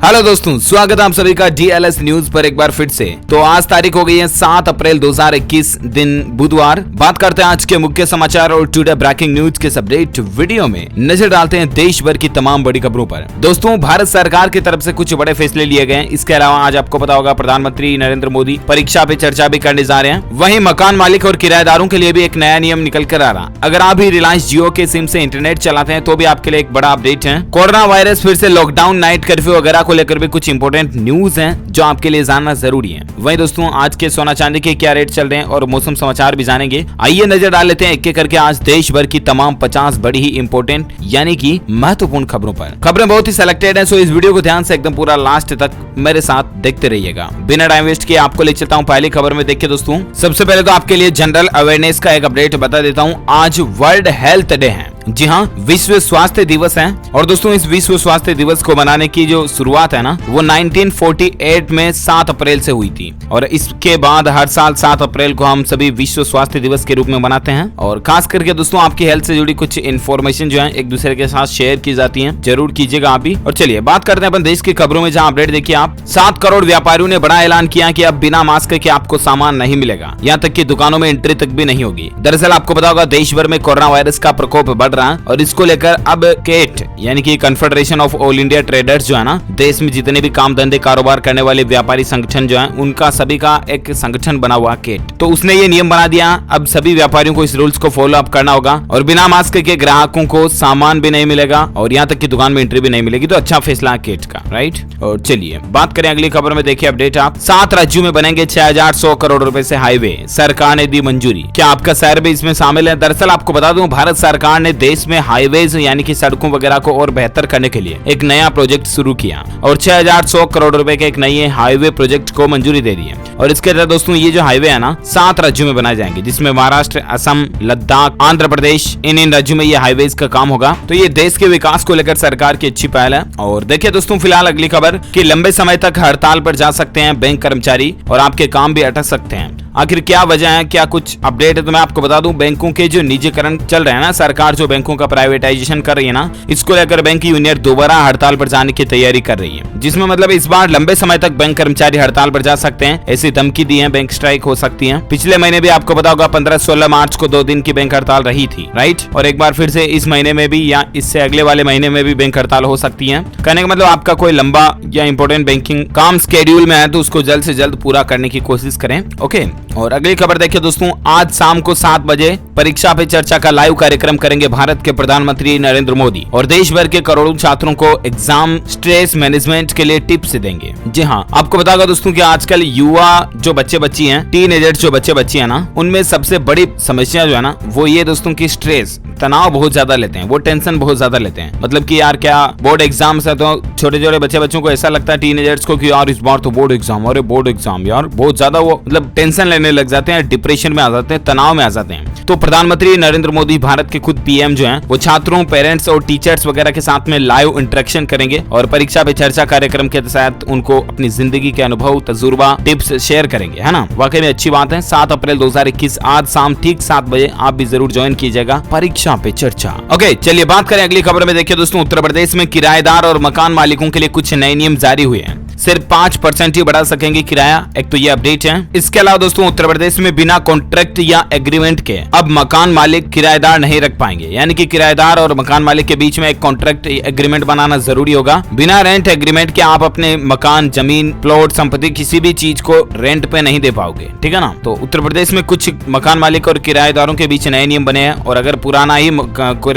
Hello दोस्तों, स्वागत है आप सभी का DLS न्यूज पर एक बार फिर से। तो आज तारीख हो गई है 7 अप्रैल 2021 दिन बुधवार। बात करते हैं आज के मुख्य समाचार और टुडे ब्रेकिंग न्यूज के अपडेट वीडियो में नजर डालते हैं देश भर की तमाम बड़ी खबरों पर। दोस्तों, भारत सरकार की तरफ से कुछ बड़े फैसले लिए गए हैं। इसके अलावा आज आपको पता होगा प्रधानमंत्री नरेंद्र मोदी परीक्षा पे चर्चा भी करने जा रहे हैं। वहीं मकान मालिक और किराएदारों के लिए भी एक नया नियम निकल कर आ रहा। अगर आप भी रिलायंस जियो के सिम से इंटरनेट चलाते हैं तो भी आपके लिए एक बड़ा अपडेट है। कोरोना वायरस फिर से लॉकडाउन, नाइट कर्फ्यू वगैरह को लेकर भी कुछ इंपोर्टेंट न्यूज हैं जो आपके लिए जानना जरूरी है। वहीं दोस्तों, आज के सोना चांदी के क्या रेट चल रहे हैं और मौसम समाचार भी जानेंगे। आइए नजर डाल लेते हैं एक एक करके आज देश भर की तमाम 50 बड़ी ही इंपोर्टेंट यानी कि महत्वपूर्ण खबरों पर। खबरें बहुत ही सिलेक्टेड हैं, सो इस वीडियो को ध्यान से एकदम पूरा लास्ट तक मेरे साथ देखते रहिएगा। बिना टाइम वेस्ट किए आपको ले चलता हूं पहली खबर में। देखिए दोस्तों, सबसे पहले तो आपके लिए जनरल अवेयरनेस का एक अपडेट बता देता हूं। आज वर्ल्ड हेल्थ डे है। जी हाँ, विश्व स्वास्थ्य दिवस है। और दोस्तों, इस विश्व स्वास्थ्य दिवस को मनाने की जो शुरुआत है ना, वो 1948 में 7 अप्रैल से हुई थी। और इसके बाद हर साल 7 अप्रैल को हम सभी विश्व स्वास्थ्य दिवस के रूप में मनाते हैं। और खास करके दोस्तों, आपकी हेल्थ से जुड़ी कुछ इन्फॉर्मेशन जो है एक दूसरे के साथ शेयर की जाती है, जरूर कीजिएगा आप भी। और चलिए बात करते हैं अपन देश की खबरों में, जहाँ अपडेट देखिए आप। 7 करोड़ व्यापारियों ने बड़ा ऐलान किया कि अब बिना मास्क के आपको सामान नहीं मिलेगा, यहाँ तक कि दुकानों में एंट्री तक भी नहीं होगी। दरअसल आपको पता होगा देश भर में कोरोना वायरस का प्रकोप बढ़ रहा है और इसको लेकर अब केट यानी कि confederation of all India traders जो है ना, देश में जितने भी काम धंधे कारोबार करने वाले व्यापारी संगठन जो है, उनका सभी का एक संगठन बना हुआ केट। तो उसने ये नियम बना दिया, अब सभी व्यापारियों को इस रूल्स को फॉलो अप करना होगा और बिना मास्क के ग्राहकों को सामान भी नहीं मिलेगा और यहाँ तक कि दुकान में एंट्री भी नहीं मिलेगी। तो अच्छा फैसला है केट का, राइट। और चलिए बात करें अगली खबर में। देखिए अपडेट आप। 7 राज्यों में बनेंगे 6100 करोड़ रुपए से हाईवे, सरकार ने दी मंजूरी। क्या आपका शहर भी इसमें शामिल है? दरअसल आपको बता दूं, भारत सरकार ने देश में हाईवे यानी कि सड़कों वगैरह को और बेहतर करने के लिए एक नया प्रोजेक्ट शुरू किया और 6100 करोड़ रुपए के एक नए हाईवे प्रोजेक्ट को मंजूरी दे दी है। और इसके तहत दोस्तों, ये जो हाईवे है ना, 7 राज्यों में बनाए जाएंगे, जिसमें महाराष्ट्र, असम, लद्दाख, आंध्र प्रदेश, इन राज्यों में ये हाईवे का काम होगा। तो ये देश के विकास को लेकर सरकार की अच्छी पहल है। और देखिए दोस्तों, फिलहाल अगली खबर कि लंबे समय तक हड़ताल पर जा सकते हैं बैंक कर्मचारी और आपके काम भी अटक सकते हैं। आखिर क्या वजह है, क्या कुछ अपडेट है, तो मैं आपको बता दूं। बैंकों के जो निजीकरण चल रहे हैं ना, सरकार जो बैंकों का प्राइवेटाइजेशन कर रही है ना, इसको लेकर बैंक यूनियन दोबारा हड़ताल पर जाने की तैयारी कर रही है, जिसमें मतलब इस बार लंबे समय तक बैंक कर्मचारी हड़ताल पर जा सकते हैं, ऐसी धमकी दी है। बैंक स्ट्राइक हो सकती है। पिछले महीने भी आपको पता होगा 15-16 मार्च को 2 दिन की बैंक हड़ताल रही थी, राइट। और एक बार फिर से इस महीने में भी या इससे अगले वाले महीने में भी बैंक हड़ताल हो सकती है। कहने का मतलब आपका कोई लंबा या इंपोर्टेंट बैंकिंग काम स्केड्यूल में है तो उसको जल्द से जल्द पूरा करने की कोशिश करें, ओके। और अगली खबर देखिए दोस्तों, आज शाम को 7 बजे परीक्षा पे चर्चा का लाइव कार्यक्रम करेंगे भारत के प्रधानमंत्री नरेंद्र मोदी और देश भर के करोड़ों छात्रों को एग्जाम स्ट्रेस मैनेजमेंट के लिए टिप्स देंगे। जी हाँ, आपको बताओगा दोस्तों कि आजकल युवा जो बच्चे बच्ची हैं, टीनेजर्स जो बच्चे बच्ची हैं ना, उनमें सबसे बड़ी समस्या जो है ना, वो ये दोस्तों की स्ट्रेस, तनाव बहुत ज्यादा लेते हैं, वो टेंशन बहुत ज्यादा लेते हैं। मतलब कि यार क्या बोर्ड एग्जाम्स है, तो छोटे छोटे बच्चों को ऐसा लगता है टीनेजर्स को कि यार इस बार तो बोर्ड एग्जाम, अरे बोर्ड एग्जाम यार, बहुत ज्यादा वो मतलब टेंशन लेने लग जाते हैं, डिप्रेशन में आ जाते हैं, तनाव में आ जाते हैं। तो प्रधानमंत्री नरेंद्र मोदी, भारत के खुद पीएम जो हैं, वो छात्रों, पेरेंट्स और टीचर्स वगैरह के साथ में लाइव इंटरेक्शन करेंगे और परीक्षा पे चर्चा कार्यक्रम के तहत उनको अपनी जिंदगी के अनुभव, तजुर्बा, टिप्स शेयर करेंगे, है ना। वाकई में अच्छी बात है। 7 अप्रैल 2021 आज शाम ठीक 7 बजे आप भी जरूर ज्वाइन कीजिएगा परीक्षा पे चर्चा। ओके, चलिए बात करें अगली खबर में। देखिए दोस्तों, उत्तर प्रदेश में किराएदार और मकान मालिकों के लिए कुछ नए नियम जारी हुए हैं। सिर्फ 5% ही बढ़ा सकेंगे किराया, एक तो ये अपडेट है। इसके अलावा दोस्तों, उत्तर प्रदेश में बिना कॉन्ट्रैक्ट या एग्रीमेंट के अब मकान मालिक किराएदार नहीं रख पाएंगे, यानी कि किराएदार और मकान मालिक के बीच में एक कॉन्ट्रैक्ट एग्रीमेंट बनाना जरूरी होगा। बिना रेंट एग्रीमेंट के आप अपने मकान, जमीन, प्लॉट, संपत्ति, किसी भी चीज को रेंट पे नहीं दे पाओगे, ठीक है ना। तो उत्तर प्रदेश में कुछ मकान मालिक और किराएदारों के बीच नए नियम बने हैं और अगर पुराना ही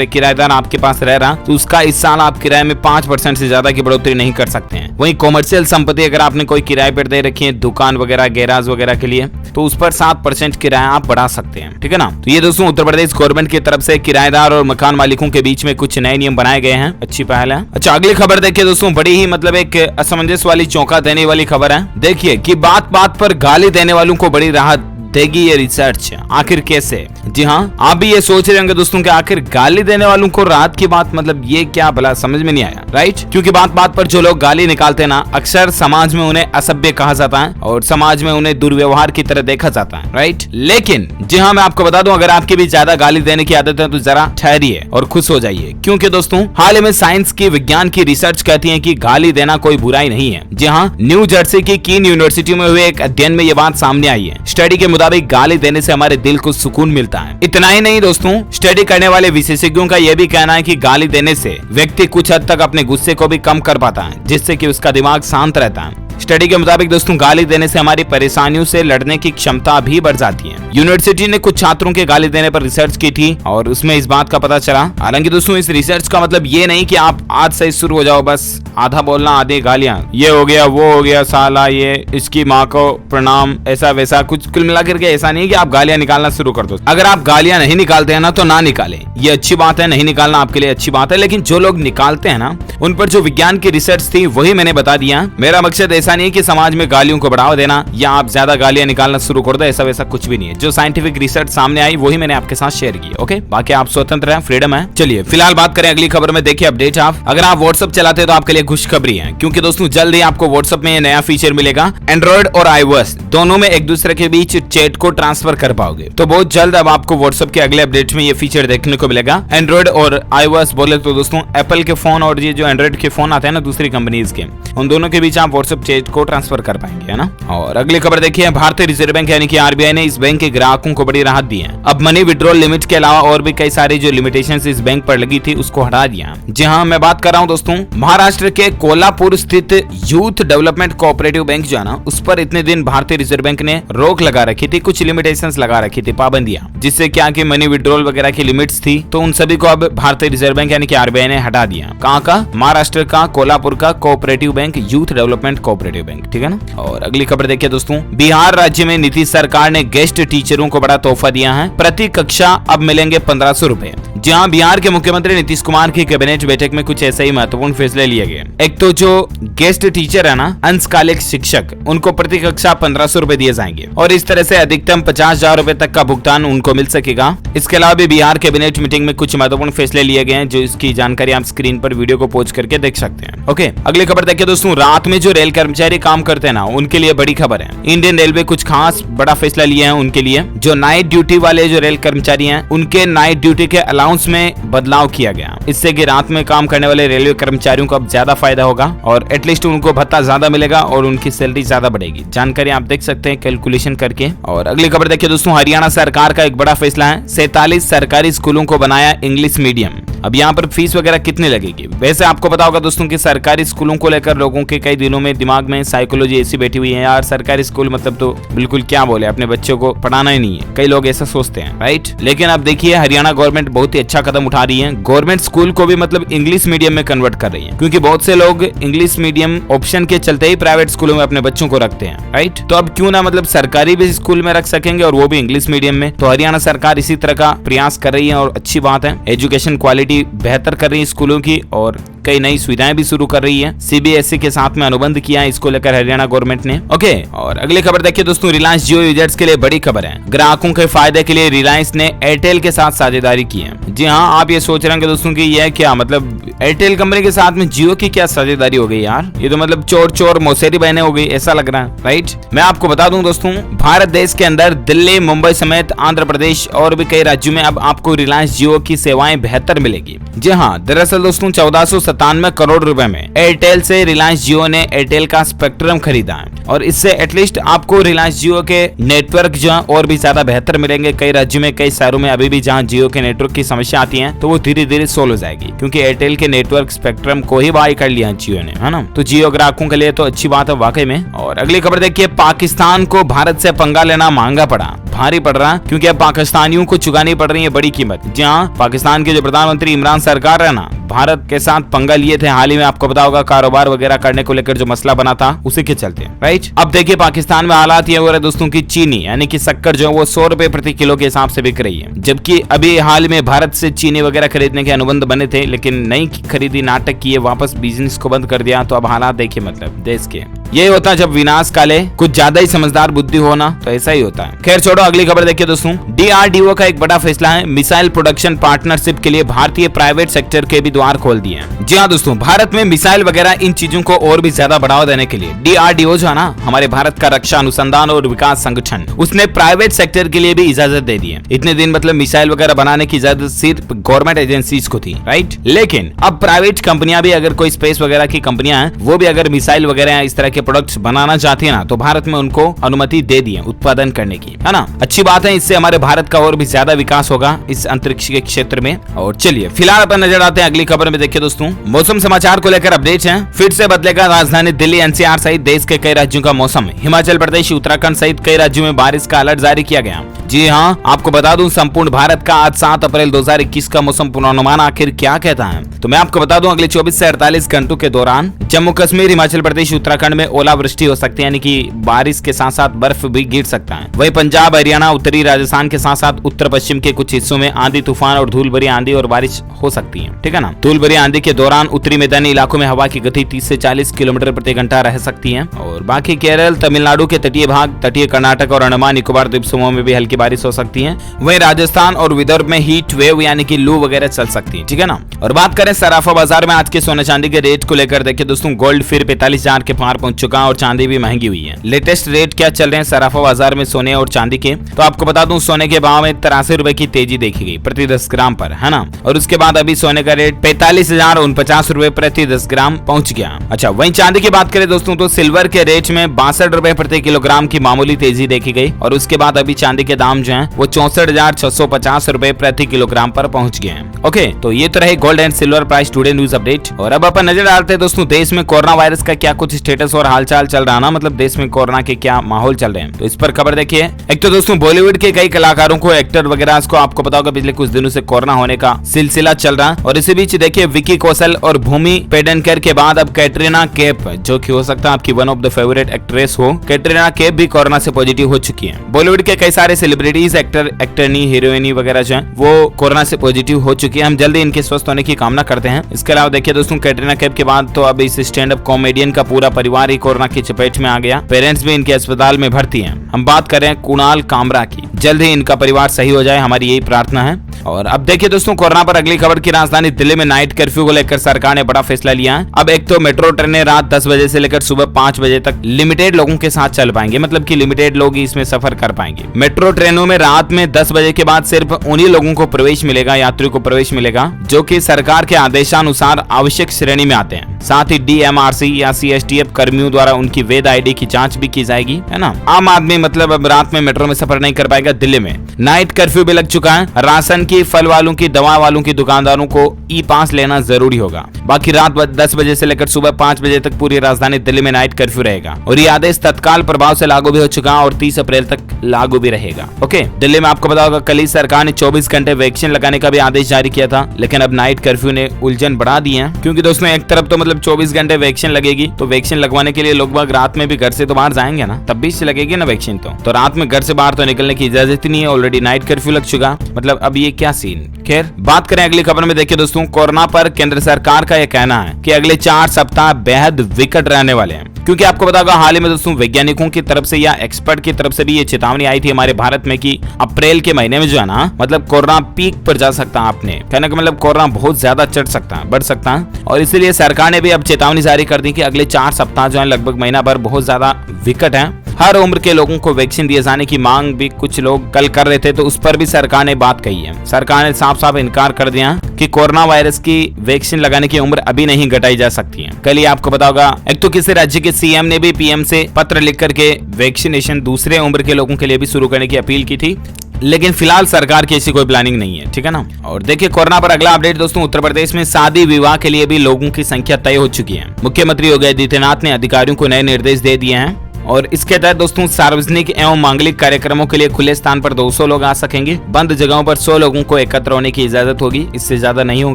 किराएदार आपके पास रह रहा तो उसका इस साल आप किराए में 5% से ज्यादा की बढ़ोतरी नहीं कर सकते हैं। वहीं कॉमर्शियल संपत्ति अगर आपने कोई किराए पर दे रखी है, दुकान वगैरह, गैराज वगैरह के लिए, तो उस पर 7% किराया आप बढ़ा सकते हैं, ठीक है ना। तो ये दोस्तों उत्तर प्रदेश गवर्नमेंट की तरफ से किराएदार और मकान मालिकों के बीच में कुछ नए नियम बनाए गए हैं, अच्छी पहल है। अच्छा, अगली खबर देखिए दोस्तों, बड़ी ही मतलब एक असमंजस वाली, चौंका देने वाली खबर है। देखिए कि बात बात पर गाली देने वालों को बड़ी राहत देगी ये रिसर्च? आखिर कैसे? जी हाँ, आप भी ये सोच रहे होंगे दोस्तों कि आखिर गाली देने वालों को राहत की बात मतलब ये क्या भला, समझ में नहीं आया, राइट? क्योंकि बात बात पर जो लोग गाली निकालते हैं ना, अक्सर समाज में उन्हें असभ्य कहा जाता है और समाज में उन्हें दुर्व्यवहार की तरह देखा जाता है, राइट? लेकिन जी हाँ, मैं आपको बता दूं, अगर आपकी भी ज्यादा गाली देने की आदत है तो जरा ठहरिए और खुश हो जाइए, क्योंकि दोस्तों हाल ही में साइंस की, विज्ञान की रिसर्च कहती है कि गाली देना कोई बुराई नहीं है। जी हाँ, न्यू जर्सी की कीन यूनिवर्सिटी में हुए एक अध्ययन में ये बात सामने आई है। स्टडी के मुताबिक गाली देने से हमारे दिल को सुकून मिलता है। इतना ही नहीं दोस्तों, स्टडी करने वाले विशेषज्ञों का यह भी कहना है कि गाली देने से व्यक्ति कुछ हद तक अपने गुस्से को भी कम कर पाता है, जिससे कि उसका दिमाग शांत रहता है। स्टडी के मुताबिक दोस्तों गाली देने से हमारी परेशानियों से लड़ने की क्षमता भी बढ़ जाती है। यूनिवर्सिटी ने कुछ छात्रों के गाली देने पर रिसर्च की थी और उसमें इस बात का पता चला। हालांकि दोस्तों इस रिसर्च का मतलब ये नहीं कि आप आज से शुरू हो जाओ, बस आधा बोलना आधी गालियां, ये हो गया वो हो गया, साला ये, इसकी माँ को प्रणाम, ऐसा वैसा कुछ। कुल मिला करके ऐसा नहीं कि आप गालियां निकालना शुरू कर दो। अगर आप गालियां नहीं निकालते हैं ना तो ना निकालें, ये अच्छी बात है, नहीं निकालना आपके लिए अच्छी बात है। लेकिन जो लोग निकालते हैं ना, उन पर जो विज्ञान की रिसर्च थी वही मैंने बता दिया। मेरा मकसद ऐसा नहीं कि समाज में गालियों को बढ़ावा देना या आप ज्यादा गालियां निकालना शुरू कर दो, ऐसा वैसा कुछ भी नहीं है। जो साइंटिफिक रिसर्च सामने आई वही मैंने आपके साथ शेयर की। ओके, बाकी आप स्वतंत्र हैं, फ्रीडम है। चलिए फिलहाल बात करें अगली खबर में। देखिए अपडेट आप, अगर आप व्हाट्सएप चलाते हैं तो आपके लिए खुशखबरी है, क्योंकि दोस्तों जल्द ही आपको व्हाट्सएप में नया फीचर मिलेगा। एंड्रॉइड और iOS दोनों में एक दूसरे के बीच चैट को ट्रांसफर कर पाओगे। तो बहुत जल्द अब आपको व्हाट्सएप के अगले अपडेट में ये फीचर देखने को मिलेगा। एंड्रॉइड और iOS बोले तो दोस्तों एप्पल के फोन और ये जो एंड्रॉइड के फोन आते हैं ना दूसरी कंपनीज के, उन दोनों के बीच आप व्हाट्सएप चैट को ट्रांसफर कर पाएंगे, है ना। और अगली खबर देखिए, भारतीय रिजर्व बैंक यानी कि आरबीआई ने इस बैंक के ग्राहकों को बड़ी राहत दी है। अब मनी विड्रॉल लिमिट के अलावा और भी कई सारी जो लिमिटेशंस इस बैंक पर लगी थी उसको हटा दिया। जी हाँ, मैं बात कर रहा हूँ दोस्तों महाराष्ट्र के कोल्हापुर स्थित यूथ डेवलपमेंट कोऑपरेटिव बैंक जो है ना, उस पर इतने दिन भारतीय रिजर्व बैंक ने रोक लगा रखी थी, कुछ लिमिटेशंस लगा रखी थी, पाबंदियां, जिससे क्या कि मनी विड्रॉल वगैरह की लिमिट्स थी, तो उन सभी को अब भारतीय रिजर्व बैंक यानी कि आरबीआई ने हटा दिया। कहाँ का? महाराष्ट्र का कोल्हापुर का cooperative bank, youth development cooperative bank, ठीक है ना। और अगली खबर देखिए दोस्तों, बिहार राज्य में नीतीश सरकार ने गेस्ट टीचरों को बड़ा तोहफा दिया है। प्रति कक्षा अब मिलेंगे 1500 रुपए। जहां बिहार के मुख्यमंत्री नीतीश कुमार की कैबिनेट बैठक में कुछ ऐसे ही महत्वपूर्ण फैसले लिए गए। एक तो जो गेस्ट टीचर है ना, अंशकालिक शिक्षक, उनको प्रति कक्षा 1500 रुपए दिए जाएंगे और इस तरह से अधिकतम 50,000 रुपए तक का भुगतान उनको मिल सकेगा। इसके अलावा भी बिहार कैबिनेट मीटिंग में कुछ महत्वपूर्ण फैसले लिए गए हैं, जो इसकी जानकारी आप स्क्रीन पर वीडियो को पॉज करके देख सकते हैं। ओके, अगली खबर देखिए दोस्तों, रात में जो रेल कर्मचारी काम करते हैं ना, उनके लिए बड़ी खबर है। इंडियन रेलवे कुछ खास बड़ा फैसला लिया है उनके लिए। जो नाइट ड्यूटी वाले जो रेल कर्मचारी हैं, उनके नाइट ड्यूटी के अलाउंस में बदलाव किया गया। इससे कि रात में काम करने वाले रेलवे कर्मचारियों को अब ज्यादा फायदा होगा और एटलीस्ट उनको भत्ता ज्यादा मिलेगा और उनकी सैलरी ज्यादा बढ़ेगी। जानकारी आप देख सकते हैं कैलकुलेशन करके। और अगली खबर देखिए दोस्तों, हरियाणा सरकार का एक बड़ा फैसला है। 47 सरकारी स्कूलों को बनाया इंग्लिश मीडियम। अब यहाँ पर फीस वगैरह कितनी लगेगी? वैसे आपको पता होगा दोस्तों कि सरकारी स्कूलों को लेकर लोगों के कई दिनों में दिमाग में साइकोलॉजी ऐसी बैठी हुई है, यार सरकारी स्कूल मतलब तो बिल्कुल क्या बोले, अपने बच्चों को पढ़ाना ही नहीं है। कई लोग ऐसा सोचते हैं, राइट। लेकिन अब देखिए हरियाणा गवर्नमेंट बहुत ही अच्छा कदम उठा रही है। गवर्नमेंट स्कूल को भी मतलब इंग्लिश मीडियम में कन्वर्ट कर रही है, क्योंकि बहुत से लोग इंग्लिश मीडियम ऑप्शन के चलते ही प्राइवेट स्कूलों में अपने बच्चों को रखते हैं, राइट। तो अब क्यों ना मतलब सरकारी भी स्कूल में रख सकेंगे और वो भी इंग्लिश मीडियम में। तो हरियाणा सरकार इसी तरह का प्रयास कर रही है और अच्छी बात है। एजुकेशन क्वालिटी बेहतर कर रही है स्कूलों की और कई नई सुविधाएं भी शुरू कर रही है। सीबीएसई के साथ में अनुबंध किया है इसको लेकर हरियाणा गवर्नमेंट ने। ओके, और अगली खबर देखिए दोस्तों, रिलायंस जियो यूजर्स के लिए बड़ी खबर है। ग्राहकों के फायदे के लिए रिलायंस ने एयरटेल के साथ साझेदारी की है। जी हाँ, आप ये सोच रहे हैं दोस्तों कि यह क्या मतलब एयरटेल कंपनी के साथ में जियो की क्या साझेदारी हो गई यार, ये तो मतलब चोर चोर मौसेरी बहने हो गई ऐसा लग रहा है, राइट। मैं आपको बता दूं दोस्तों, भारत देश के अंदर दिल्ली, मुंबई समेत आंध्र प्रदेश और भी कई राज्यों में अब आपको रिलायंस जियो की सेवाएं बेहतर मिलेगी। जी हाँ, दरअसल दोस्तों 1497 करोड़ रुपए में एयरटेल से रिलायंस जियो ने एयरटेल का स्पेक्ट्रम खरीदा है और इससे एटलीस्ट आपको रिलायंस जियो के नेटवर्क जो और भी ज्यादा बेहतर मिलेंगे। कई राज्यों में, कई शहरों में अभी भी जहां जियो के नेटवर्क की समस्या आती है तो वो धीरे धीरे सोल्व हो जाएगी, क्योंकि एयरटेल के नेटवर्क स्पेक्ट्रम को ही बाय कर लिया जियो ने, है ना। तो जियो ग्राहकों के लिए तो अच्छी बात है वाकई में। और अगली खबर देखिए, पाकिस्तान को भारत से पंगा लेना महंगा पड़ा, भारी पड़ रहा, क्योंकि अब पाकिस्तानियों को चुकानी पड़ रही है बड़ी कीमत। जहाँ पाकिस्तान के जो प्रधानमंत्री इमरान सरकार है ना, भारत के साथ पंगा लिए थे हाल ही में, आपको पता होगा कारोबार वगैरह करने को लेकर जो मसला बना था उसी के चलते, राइट। अब देखिए पाकिस्तान में हालात ये हो रहे दोस्तों की चीनी यानी कि शक्कर जो है वो 100 रुपए प्रति किलो के हिसाब से बिक रही है, जबकि अभी हाल में भारत से चीनी वगैरह खरीदने के अनुबंध बने थे, लेकिन नहीं खरीदी, नाटक किए, वापस बिजनेस को बंद कर दिया। तो अब हालात देखिए मतलब देश के यही होता है जब विनाश काले कुछ ज्यादा ही समझदार बुद्धि होना, तो ऐसा ही होता है। खैर छोड़ो, अगली खबर देखिए दोस्तों। DRDO का एक बड़ा फैसला है, मिसाइल प्रोडक्शन पार्टनरशिप के लिए भारतीय प्राइवेट सेक्टर के भी द्वार खोल दिए हैं। जी हाँ दोस्तों, भारत में मिसाइल वगैरह इन चीजों को और भी ज्यादा बढ़ावा देने के लिए DRDO जो है ना, हमारे भारत का रक्षा अनुसंधान और विकास संगठन, उसने प्राइवेट सेक्टर के लिए भी इजाजत दे दी है। इतने दिन मतलब मिसाइल वगैरह बनाने की इजाजत सिर्फ गवर्नमेंट एजेंसीज को थी, राइट। लेकिन अब प्राइवेट कंपनियां भी, अगर कोई स्पेस वगैरह की कंपनियां हैं, वो भी अगर मिसाइल वगैरह इस तरह के प्रोडक्ट्स बनाना चाहती है ना, तो भारत में उनको अनुमति दे दी है उत्पादन करने की, है ना। अच्छी बात है, इससे हमारे भारत का और भी ज्यादा विकास होगा इस अंतरिक्ष के क्षेत्र में। और चलिए फिलहाल अपन नजर आते हैं अगली खबर में। देखिए दोस्तों, मौसम समाचार को लेकर अपडेट है। फिर से बदलेगा राजधानी दिल्ली NCR सहित देश के कई राज्यों का मौसम। हिमाचल प्रदेश, उत्तराखंड सहित कई राज्यों में बारिश का अलर्ट जारी किया गया। जी हाँ, आपको बता दूं, संपूर्ण भारत का आज 7 अप्रैल 2021 का मौसम पूर्वानुमान आखिर क्या कहता है, तो मैं आपको बता दूं, अगले 24 से 48 घंटों के दौरान जम्मू कश्मीर, हिमाचल प्रदेश, उत्तराखंड में ओलावृष्टि हो सकती है, यानी कि बारिश के साथ साथ बर्फ भी गिर सकता है। वहीं पंजाब, हरियाणा, उत्तरी राजस्थान के साथ साथ उत्तर पश्चिम के कुछ हिस्सों में आंधी तूफान और धूल भरी आंधी और बारिश हो सकती है, ठीक है ना। धूल भरी आंधी के दौरान उत्तरी मैदानी इलाकों में हवा की गति 30 से 40 किलोमीटर प्रति घंटा रह सकती है। और बाकी केरल, तमिलनाडु के तटीय भाग, तटीय कर्नाटक और अंडमान निकोबार द्वीप समूह में भी हल्की बारिश हो सकती है। वहीं राजस्थान और विदर्भ में हीट वेव यानी कि लू वगैरह चल सकती है, ठीक है ना। और बात करें सराफा बाजार में आज के सोने चांदी के रेट को लेकर, देखिए दोस्तों, गोल्ड फिर 45,000 के पार पहुंच चुका और चांदी भी महंगी हुई है। लेटेस्ट रेट क्या चल रहे हैं सराफा बाजार में सोने और चांदी के, तो आपको बता दूं, सोने के भाव में 83 रुपए की तेजी देखी गई प्रति 10 ग्राम पर, है ना। और उसके बाद अभी सोने का रेट 45,049 रुपए प्रति 10 ग्राम पहुंच गया। अच्छा, वहीं चांदी की बात करें दोस्तों, तो सिल्वर के रेट में 62 रुपए प्रति किलोग्राम की मामूली तेजी देखी गई। और उसके बाद अभी चांदी के दाम जो है वो 64,650 रुपए प्रति किलोग्राम पर पहुंच गए हैं। ओके, तो ये तो रहे gold and silver price today news update. और अब अपन नजर डालते हैं दोस्तों, देश में कोरोना वायरस का क्या कुछ स्टेटस और हालचाल चल रहा है ना, मतलब देश में कोरोना के क्या माहौल चल रहे हैं, तो इस पर खबर देखिए। एक तो दोस्तों, बॉलीवुड के कई कलाकारों को, एक्टर वगैरह को आपको पता होगा पिछले कुछ दिनों से कोरोना होने का सिलसिला चल रहा है। और इसी बीच देखिए, विकी कौशल और भूमि पेडनेकर के बाद अब कैटरीना कैफ, जो कि हो सकता है आपकी one of the favourite actress हो, कैटरीना कैफ भी कोरोना से पॉजिटिव हो चुकी है। बॉलीवुड के कई सारे सेलिब्रिटीज, एक्टर, एक्टरनी, हीरोइनी वगैरह जो है वो कोरोना से पॉजिटिव हो चुकी है। हम जल्दी इनके स्वस्थ होने की कामना करते हैं। इसके अलावा देखिए दोस्तों, कैटरीना कैफ के बाद तो अब इस स्टैंड अप कॉमेडियन का पूरा परिवार ही कोरोना की चपेट में आ गया। पेरेंट्स भी इनके अस्पताल में भर्ती हैं। हम बात कर रहे हैं कुणाल कामरा की, जल्द ही इनका परिवार सही हो जाए, हमारी यही प्रार्थना है। और अब देखिए दोस्तों, कोरोना पर अगली खबर की राजधानी दिल्ली में नाइट कर्फ्यू को लेकर सरकार ने बड़ा फैसला लिया है। अब एक तो मेट्रो ट्रेनें रात 10 बजे से लेकर सुबह 5 बजे तक लिमिटेड लोगों के साथ चल पाएंगे, मतलब कि लिमिटेड लोग ही इसमें सफर कर पाएंगे। मेट्रो ट्रेनों में रात में 10 बजे के बाद सिर्फ उन्हीं लोगों को प्रवेश मिलेगा, यात्रियों को प्रवेश मिलेगा जो कि सरकार के आदेशानुसार आवश्यक श्रेणी में आते हैं। साथ ही DMRC या CSTF कर्मियों द्वारा उनकी वैध ID की जांच भी की जाएगी, है ना। आम आदमी मतलब अब रात में मेट्रो में सफर नहीं कर पाएगा। दिल्ली में नाइट कर्फ्यू भी लग चुका है। राशन की, फल वालों की, दवा वालों की दुकानदारों को E-पास लेना जरूरी होगा। बाकी रात 10 बजे से लेकर सुबह 5 बजे तक पूरी राजधानी दिल्ली में नाइट कर्फ्यू रहेगा। और ये आदेश तत्काल प्रभाव से लागू भी हो चुका है और 30 अप्रैल तक लागू भी रहेगा। ओके, दिल्ली में आपको पता होगा कल ही सरकार ने 24 घंटे वैक्सीन लगाने का भी आदेश जारी किया था, लेकिन अब नाइट कर्फ्यू ने उलझन बढ़ा दी है। क्योंकि दोस्तों, एक तरफ तो मतलब 24 घंटे वैक्सीन लगेगी, तो वैक्सीन लगवाने के लिए लोग बाग रात में भी घर से तो बाहर जाएंगे ना, तब भी लगेगी ना वैक्सीन, तो रात में घर से बाहर तो निकलने की इजाजत ही नहीं है। ऑलरेडी नाइट कर्फ्यू लग चुका, मतलब अब ये क्या सीन। खैर, बात करें अगली खबर में। देखिए दोस्तों, कोरोना पर केंद्र सरकार का यह कहना है कि अगले 4 सप्ताह बेहद विकट रहने वाले हैं। क्योंकि आपको पता होगा हाल ही में दोस्तों, वैज्ञानिकों की तरफ से या एक्सपर्ट की तरफ से भी ये चेतावनी आई थी हमारे भारत में कि अप्रैल के महीने में जो है ना, मतलब कोरोना पीक पर जा सकता है। आपने कहने का मतलब कोरोना बहुत ज्यादा चढ़ सकता है, बढ़ सकता है। और इसीलिए सरकार ने भी अब चेतावनी जारी कर दी कि अगले 4 सप्ताह जो है, लगभग महीना भर बहुत ज्यादा विकट है। हर उम्र के लोगों को वैक्सीन दिए जाने की मांग भी कुछ लोग कल कर रहे थे, तो उस पर भी सरकार ने बात कही है। सरकार ने साफ साफ इनकार कर दिया कि कोरोना वायरस की वैक्सीन लगाने की उम्र अभी नहीं घटाई जा सकती है। कल ही आपको पता होगा, एक तो किसी राज्य के CM ने भी PM से पत्र लिख करके वैक्सीनेशन दूसरे उम्र के लोगों के लिए भी शुरू करने की अपील की थी, लेकिन फिलहाल सरकार की ऐसी कोई प्लानिंग नहीं है, ठीक है ना। और देखिए कोरोना पर अगला अपडेट दोस्तों, उत्तर प्रदेश में शादी विवाह के लिए भी लोगों की संख्या तय हो चुकी है। मुख्यमंत्री योगी आदित्यनाथ ने अधिकारियों को नए निर्देश दे दिए हैं। और इसके तहत दोस्तों सार्वजनिक एवं मांगलिक कार्यक्रमों के लिए खुले स्थान पर 200 लोग आ सकेंगे। बंद जगहों पर 100 लोगों को एकत्र होने की इजाजत होगी, इससे ज्यादा नहीं हो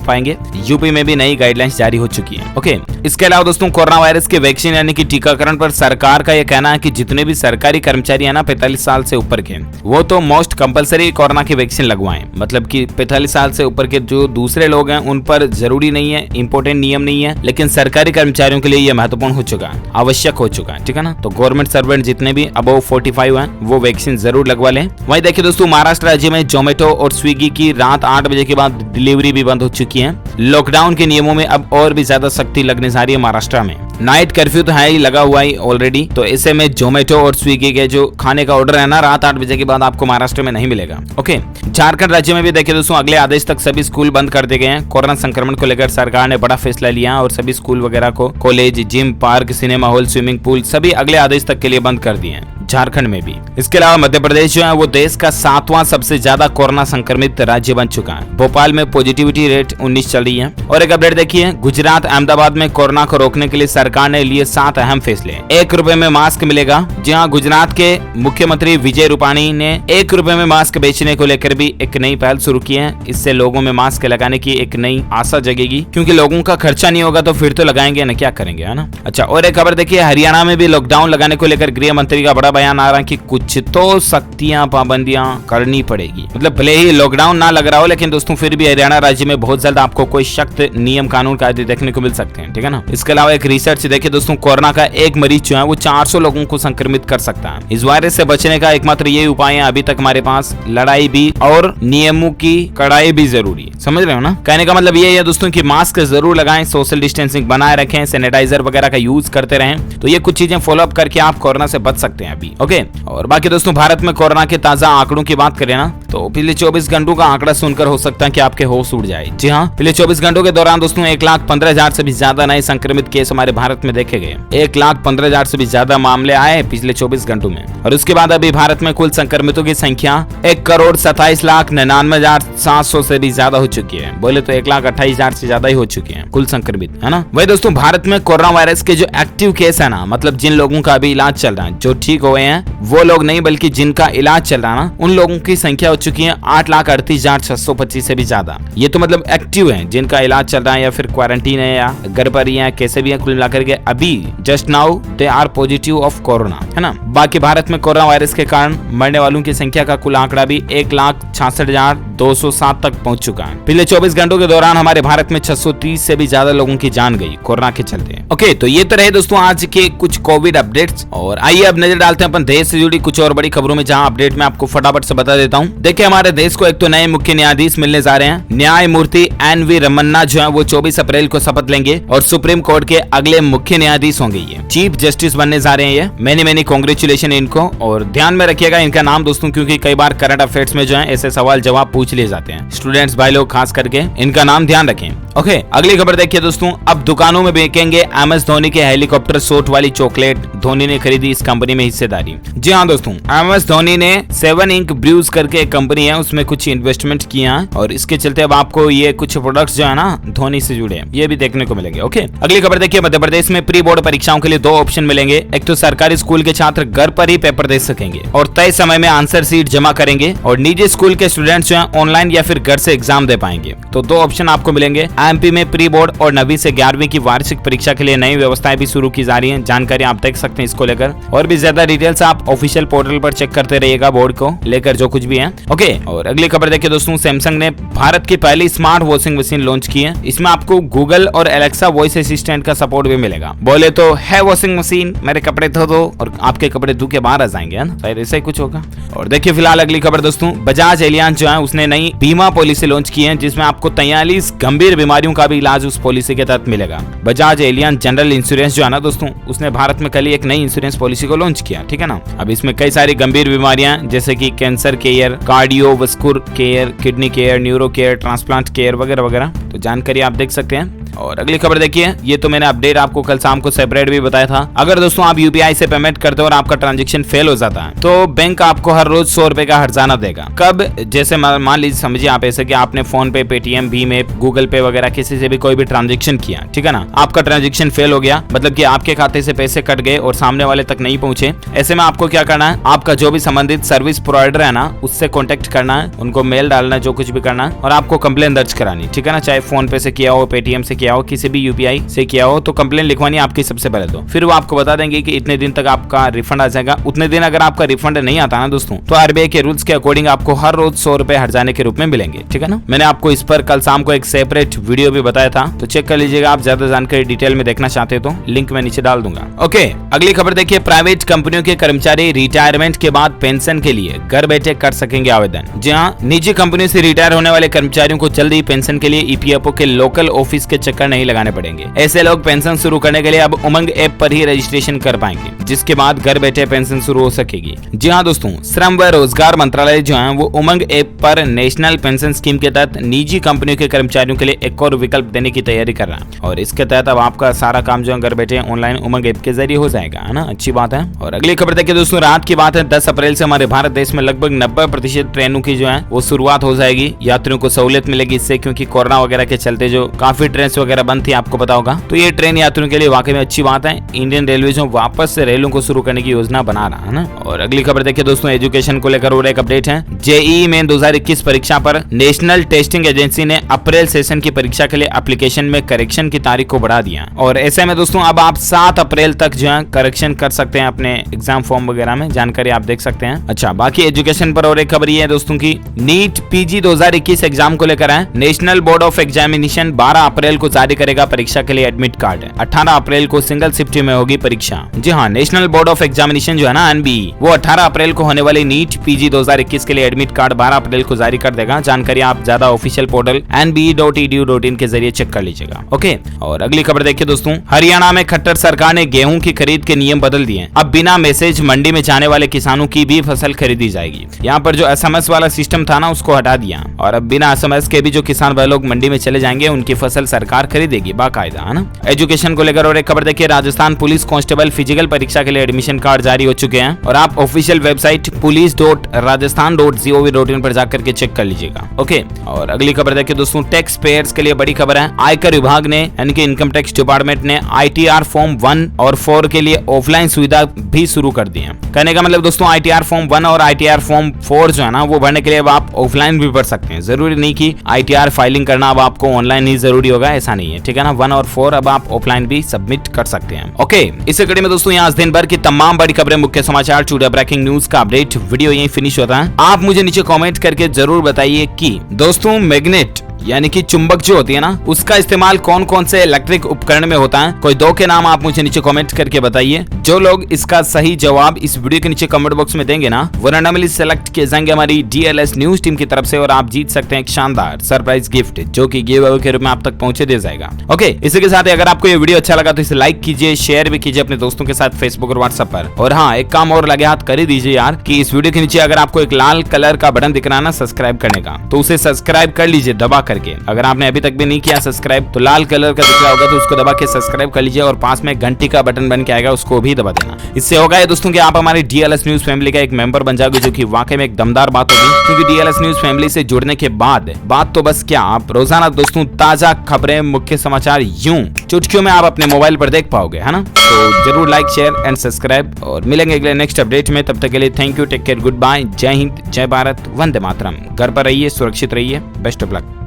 पाएंगे। यूपी में भी नई गाइडलाइंस जारी हो चुकी है। ओके, इसके अलावा दोस्तों कोरोना वायरस के वैक्सीन यानी कि टीकाकरण पर सरकार का यह कहना है कि जितने भी सरकारी कर्मचारी है ना 45 साल से ऊपर के, वो तो मोस्ट कंपलसरी कोरोना की वैक्सीन लगवाएं। मतलब कि 45 साल से ऊपर के जो दूसरे लोग हैं उन पर जरूरी नहीं है, इंपोर्टेंट नियम नहीं है, लेकिन सरकारी कर्मचारियों के लिए यह महत्वपूर्ण हो चुका है, आवश्यक हो चुका है। ठीक है ना, तो गवर्नमेंट सर्वेंट जितने भी अबव 45 हैं वो वैक्सीन जरूर लगवा लें। वहीं देखिए दोस्तों महाराष्ट्र राज्य में जोमेटो और स्विगी की रात 8 बजे के बाद डिलीवरी भी बंद हो चुकी है। लॉकडाउन के नियमों में अब और भी ज्यादा सख्ती लगने जा रही है महाराष्ट्र में। नाइट कर्फ्यू तो है ही, लगा हुआ ही ऑलरेडी, तो ऐसे में जोमेटो और स्विगी के जो खाने का ऑर्डर है ना रात 8 बजे के बाद आपको महाराष्ट्र में नहीं मिलेगा। ओके, झारखंड राज्य में भी देखिए दोस्तों अगले आदेश तक सभी स्कूल बंद कर दिए गए हैं। कोरोना संक्रमण को लेकर सरकार ने बड़ा फैसला लिया और सभी स्कूल वगैरह को, college, gym, park, cinema hall, swimming pool सभी अगले आदेश तक के लिए बंद कर दिए हैं झारखंड में भी। इसके अलावा मध्य प्रदेश जो है वो देश का 7वां सबसे ज्यादा कोरोना संक्रमित राज्य बन चुका है। भोपाल में पॉजिटिविटी रेट 19 चल रही है। और एक अपडेट देखिए, गुजरात अहमदाबाद में कोरोना को रोकने के लिए सरकार ने लिए 7 अहम फैसले। 1 रुपए में मास्क मिलेगा। जी हाँ, गुजरात के मुख्यमंत्री विजय रूपाणी ने 1 रुपए में मास्क बेचने को लेकर भी एक नई पहल शुरू की है। इससे लोगों में मास्क लगाने की एक नई आशा जगेगी, क्योंकि लोगों का खर्चा नहीं होगा तो फिर तो लगाएंगे ना, क्या करेंगे, है ना। अच्छा, और एक खबर देखिए, हरियाणा में भी लॉकडाउन लगाने को लेकर गृह मंत्री का बड़ा बयान आ रहा है कि कुछ तो सख्तियां पाबंदियां करनी पड़ेगी। मतलब भले ही लॉकडाउन ना लग रहा हो, लेकिन दोस्तों फिर भी हरियाणा राज्य में बहुत जल्द आपको कोई सख्त नियम कानून कायदे देखने को मिल सकते हैं। ठीक है ना। इसके अलावा एक रिसर्च देखिए दोस्तों, कोरोना का एक मरीज जो है वो 400 लोगों को संक्रमित कर सकता है। इस वायरस से बचने का एकमात्र यही उपाय है, अभी तक हमारे पास लड़ाई भी और नियमों की कड़ाई भी जरूरी है। समझ रहे हो ना। कहने का मतलब ये है दोस्तों कि मास्क जरूर लगाएं, सोशल डिस्टेंसिंग बनाए रखें, सैनिटाइजर वगैरह का यूज करते रहें। तो ये कुछ चीजें फॉलो अप करके आप कोरोना से बच सकते हैं अभी। ओके, और बाकी दोस्तों भारत में कोरोना के ताजा आंकड़ों की बात करें ना, तो पिछले 24 घंटों का आंकड़ा सुनकर हो सकता है कि आपके होश उड़ जाए। जी हाँ, पिछले 24 घंटों के दौरान दोस्तों 1,15,000 से भी ज्यादा नए संक्रमित केस हमारे भारत में देखे गए। 1,15,000 से भी ज्यादा मामले आए पिछले 24 घंटों में। और उसके बाद अभी भारत में कुल संक्रमितों की संख्या 1,27,99,700 से भी ज्यादा हो चुकी है। बोले तो 1,28,000 से ज्यादा ही हो चुके हैं कुल संक्रमित, है ना। वही दोस्तों भारत में कोरोना वायरस के जो एक्टिव केस है ना, मतलब जिन लोगों का अभी इलाज चल रहा है, जो ठीक हुए हैं वो लोग नहीं, बल्कि जिनका इलाज चल रहा है ना, उन लोगों की संख्या हो चुकी है 8,38,625 से भी ज्यादा। ये तो मतलब एक्टिव है, जिनका इलाज चल रहा है या फिर क्वारंटीन है या घर पर ही है, कैसे भी है, कुल मिलाकर के अभी just now they are positive of corona, है ना। बाकी भारत में कोरोना वायरस के कारण मरने वालों की संख्या का कुल आंकड़ा भी 1,66,207 तक पहुंच चुका है। पिछले 24 घंटों के दौरान हमारे भारत में 630 से भी ज्यादा लोगों की जान गई कोरोना के चलते। ओके, तो ये तो रहे दोस्तों आज के कुछ कोविड अपडेट्स। और आइए अब नजर डालते हैं अपन देश से जुड़ी कुछ और बड़ी खबरों में, जहां अपडेट में आपको फटाफट से बता देता हूं। देखिए, हमारे देश को एक तो नए मुख्य न्यायाधीश मिलने जा रहे हैं। न्यायमूर्ति NV रमन्ना जो है वो 24 अप्रैल को शपथ लेंगे और सुप्रीम कोर्ट के अगले मुख्य न्यायाधीश होंगे। ये चीफ जस्टिस बनने जा रहे हैं। ये मैनी कांग्रेचुलेशन इनको। और ध्यान में रखिएगा इनका नाम दोस्तों, क्योंकि कई बार करंट अफेयर्स में जो है ऐसे सवाल जवाब पूछ लिए जाते हैं। स्टूडेंट्स भाई लोग खास करके इनका नाम ध्यान रखें। ओके, अगली खबर देखिए दोस्तों, अब दुकानों में बिकेंगे MS धोनी के हेलीकॉप्टर शॉट वाली चॉकलेट। धोनी ने खरीदी इस कंपनी में हिस्सेदारी। जी हाँ दोस्तों, MS धोनी ने 7 इंक ब्रूज करके एक कंपनी है, उसमें कुछ इन्वेस्टमेंट किया और इसके चलते अब आपको ये कुछ प्रोडक्ट्स जो है ना धोनी से जुड़े हैं, ये भी देखने को मिलेंगे। ओके, अगली खबर देखिए, मध्य प्रदेश में प्री बोर्ड परीक्षाओं के लिए 2 ऑप्शन मिलेंगे। एक तो सरकारी स्कूल के छात्र घर पर ही पेपर दे सकेंगे और तय समय में आंसर शीट जमा करेंगे, और निजी स्कूल के स्टूडेंट्स जो है ऑनलाइन या फिर घर से एग्जाम दे पाएंगे। तो 2 ऑप्शन आपको मिलेंगे। MP में प्री बोर्ड और 9वीं से 11वीं की वार्षिक परीक्षा के लिए नई व्यवस्थाएं भी शुरू की जा रही हैं। जानकारी आप देख सकते हैं इसको लेकर, और भी ज्यादा डिटेल्स आप ऑफिशियल पोर्टल पर चेक करते रहिएगा बोर्ड को लेकर जो कुछ भी है। ओके, और अगली खबर देखिए दोस्तों, सैमसंग ने भारत की पहली स्मार्ट वॉशिंग मशीन लॉन्च की है। इसमें आपको गूगल और एलेक्सा वॉइस असिस्टेंट का सपोर्ट भी मिलेगा। बोले तो है वॉशिंग मशीन मेरे कपड़े धो दो और आपके कपड़े धो के बाहर आ जाएंगे, है ना, शायद ऐसा ही कुछ होगा। और देखिए फिलहाल अगली खबर दोस्तों, बजाज एलियांज जो है उसने नई बीमा पॉलिसी लॉन्च की है, जिसमें आपको 43 गंभीर बीमारियों का भी इलाज उस पॉलिसी के तहत मिलेगा। बजाज एलियांज जनरल इंश्योरेंस जो है ना दोस्तों, उसने भारत में कल ही एक नई इंश्योरेंस पॉलिसी को लॉन्च किया। ठीक है ना। अब इसमें कई सारी गंभीर बीमारियां जैसे कि cancer care, cardiovascular care, kidney care, neuro care, transplant care वगैरह वगैरह, तो जानकारी आप देख सकते हैं। और अगली खबर देखिए, ये तो मैंने अपडेट आपको कल शाम को सेपरेट भी बताया था। अगर दोस्तों आप यूपीआई से पेमेंट करते हो और आपका ट्रांजेक्शन फेल हो जाता है तो बैंक आपको हर रोज 100 रुपए का हर्जाना देगा। कब? जैसे मान लीजिए, समझिए आप ऐसे कि आपने फोन पे, पेटीएम, भीम ऐप, गूगल पे वगैरह किसी से भी कोई भी ट्रांजेक्शन किया, ठीक है ना, आपका ट्रांजेक्शन फेल हो गया, मतलब कि आपके खाते से पैसे कट गए और सामने वाले तक नहीं पहुंचे। ऐसे में आपको क्या करना है, आपका जो भी संबंधित सर्विस प्रोवाइडर है ना, उससे कॉन्टेक्ट करना है, उनको मेल डालना है, जो कुछ भी करना है, और आपको कंप्लेन दर्ज करानी, ठीक है ना। चाहे फोन पे से किया हो, पेटीएम से किया हो, किसी भी यूपीआई से किया हो, तो कंप्लेन लिखवानी आपकी सबसे पहले तो। फिर वो आपको बता देंगे कि इतने दिन तक आपका रिफंड आ जाएगा। उतने दिन अगर आपका रिफंड नहीं आता ना दोस्तों, तो आरबीआई के रूल्स के अकॉर्डिंग आपको हर रोज 100 रुपए हर्जाने के रूप में मिलेंगे, ठीक है ना। मैंने आपको इस पर कल शाम को एक सेपरेट वीडियो भी बताया था, तो चेक कर लीजिएगा। आप ज्यादा जानकारी डिटेल में देखना चाहते हो तो लिंक मैं नीचे डाल दूंगा। ओके, अगली खबर देखिए, प्राइवेट कंपनियों के कर्मचारी रिटायरमेंट के बाद पेंशन के लिए घर बैठे कर सकेंगे आवेदन। जी हाँ, निजी कंपनियों से रिटायर होने वाले कर्मचारियों को जल्दी पेंशन के लिए ईपीएफओ के लोकल ऑफिस के चक्कर नहीं लगाने पड़ेंगे। ऐसे लोग पेंशन शुरू करने के लिए अब उमंग ऐप पर ही रजिस्ट्रेशन कर पाएंगे, जिसके बाद घर बैठे पेंशन शुरू हो सकेगी। जी हाँ दोस्तों, श्रम व रोजगार मंत्रालय जो है वो उमंग ऐप पर नेशनल पेंशन स्कीम के तहत निजी कंपनियों के कर्मचारियों के लिए एक और विकल्प देने की तैयारी कर रहा है, और इसके तहत अब आपका सारा काम जो है घर बैठे ऑनलाइन उमंग ऐप के जरिए हो जाएगा, है ना। अच्छी बात है। और अगली खबर देखिए दोस्तों, रात की बात है, 10 अप्रैल से हमारे भारत देश में लगभग 90% ट्रेनों की जो है वो शुरुआत हो जाएगी। यात्रियों को सहूलियत मिलेगी इससे, क्योंकि कोरोना वगैरह के चलते जो काफी ट्रेन वगैरह बंद थी, आपको पता होगा। तो ये ट्रेन यात्रियों के लिए वाकई में अच्छी बात है। इंडियन रेलवे जो वापस से रेलों को शुरू करने की योजना बना रहा है ना। और अगली खबर देखिए दोस्तों, एजुकेशन को लेकर और एक अपडेट है। जेईई मेन 2021 परीक्षा पर नेशनल टेस्टिंग एजेंसी ने अप्रैल सेशन की परीक्षा के लिए एप्लीकेशन में करेक्शन की तारीख को बढ़ा दिया। और ऐसे में दोस्तों अब आप 7 अप्रैल तक जो है करेक्शन कर सकते हैं अपने एग्जाम फॉर्म वगैरह में, जानकारी आप देख सकते हैं। अच्छा, बाकी एजुकेशन पर और एक खबर ये है दोस्तों की नीट पीजी 2021 एग्जाम को लेकर है। नेशनल बोर्ड ऑफ एग्जामिनेशन 12 अप्रैल को जारी करेगा परीक्षा के लिए एडमिट कार्ड। 18 अप्रैल को सिंगल शिफ्ट में होगी परीक्षा। जी हाँ, नेशनल बोर्ड ऑफ एग्जामिनेशन जो है ना एनबीई, वो 18 अप्रैल को होने वाली नीट पीजी 2021 के लिए एडमिट कार्ड 12 अप्रैल को जारी कर देगा। जानकारी आप ज्यादा ऑफिशियल पोर्टल nbe.edu.in के जरिए चेक कर लीजिएगा। ओके, और अगली खबर देखिए दोस्तों, हरियाणा में खट्टर सरकार ने गेहूं की खरीद के नियम बदल दिए। अब बिना मैसेज मंडी में जाने वाले किसानों की भी फसल खरीदी जाएगी। यहाँ पर जो एसएमएस वाला सिस्टम था ना, उसको हटा दिया, और अब बिना एसएमएस के भी जो किसान भाई लोग मंडी में चले जाएंगे, उनकी फसल सरकार खरीदेगी बाकायदा, है ना। एजुकेशन को लेकर और एक खबर देखिए, राजस्थान पुलिस कांस्टेबल फिजिकल परीक्षा के लिए एडमिशन कार्ड जारी हो चुके हैं, और आप ऑफिशियल वेबसाइट police.rajasthan.gov.in पर जाकर के चेक कर लीजिएगा। ओके, और अगली खबर देखिए दोस्तों, टैक्स पेयर्स के लिए बड़ी खबर है। आयकर विभाग ने यानी कि इनकम टैक्स डिपार्टमेंट ने आईटीआर फॉर्म 1 और 4 के लिए ऑफलाइन सुविधा भी शुरू कर दी है। कहने का मतलब दोस्तों, आईटीआर फॉर्म 1 और आईटीआर फॉर्म 4 जो है ना, वो भरने के लिए अब आप ऑफलाइन भी भर सकते हैं। जरूरी नहीं कि आईटीआर फाइलिंग करना अब आपको ऑनलाइन ही जरूरी होगा, ऐसा नहीं है, ठीक है ना। 1 और 4 अब आप ऑफलाइन भी सबमिट कर सकते हैं। ओके, इस कड़ी में दोस्तों यहाँ दिन भर की तमाम बड़ी खबरें, मुख्य समाचार, टुडे ब्रेकिंग न्यूज का अपडेट वीडियो यही फिनिश होता है। आप मुझे नीचे कमेंट करके जरूर बताइए कि दोस्तों मैग्नेट यानी कि चुंबक जो होती है ना, उसका इस्तेमाल कौन कौन से इलेक्ट्रिक उपकरण में होता है। कोई 2 के नाम आप मुझे नीचे कमेंट करके बताइए। जो लोग इसका सही जवाब इस वीडियो के नीचे कमेंट बॉक्स में देंगे ना, वो रैंडमली सेलेक्ट किए जाएंगे हमारी डीएलएस न्यूज टीम की तरफ से, और आप जीत सकते हैं एक शानदार सरप्राइज गिफ्ट, जो कि गिव अवे के रूप में आप तक पहुंचे दिया जाएगा। ओके, इसी के साथ अगर आपको ये वीडियो अच्छा लगा तो इसे लाइक कीजिए, शेयर भी कीजिए अपने दोस्तों के साथ फेसबुक और व्हाट्सएप पर। और हाँ, एक काम और लगे हाथ कर ही दीजिए यार, कि इस वीडियो के नीचे अगर आपको एक लाल कलर का बटन दिख रहा है ना सब्सक्राइब करने का, तो उसे सब्सक्राइब कर लीजिए दबा करके। अगर आपने अभी तक भी नहीं किया सब्सक्राइब, तो लाल कलर का दिख रहा होगा, तो उसको दबा के सब्सक्राइब कर लीजिए, और पास में घंटी का बटन बन के आएगा, उसको भी दबा देना। इससे होगा ये दोस्तों कि आप हमारी डीएलएस न्यूज फैमिली का एक मेंबर बन जाओगे, जो कि वाकई में एक दमदार बात होगी। क्योंकि डीएलएस न्यूज फैमिली से जुड़ने के बाद बात तो बस क्या, आप रोजाना दोस्तों ताजा खबरें, मुख्य समाचार यूं चुटकियों में आप अपने मोबाइल पर देख पाओगे, है ना। तो जरूर लाइक, शेयर एंड सब्सक्राइब, और मिलेंगे अगले नेक्स्ट अपडेट में। तब तक के लिए thank you, take care, goodbye, जय हिंद, जय भारत, वंदे मातरम। घर पर रहिए, सुरक्षित रहिए, बेस्ट ऑफ लक।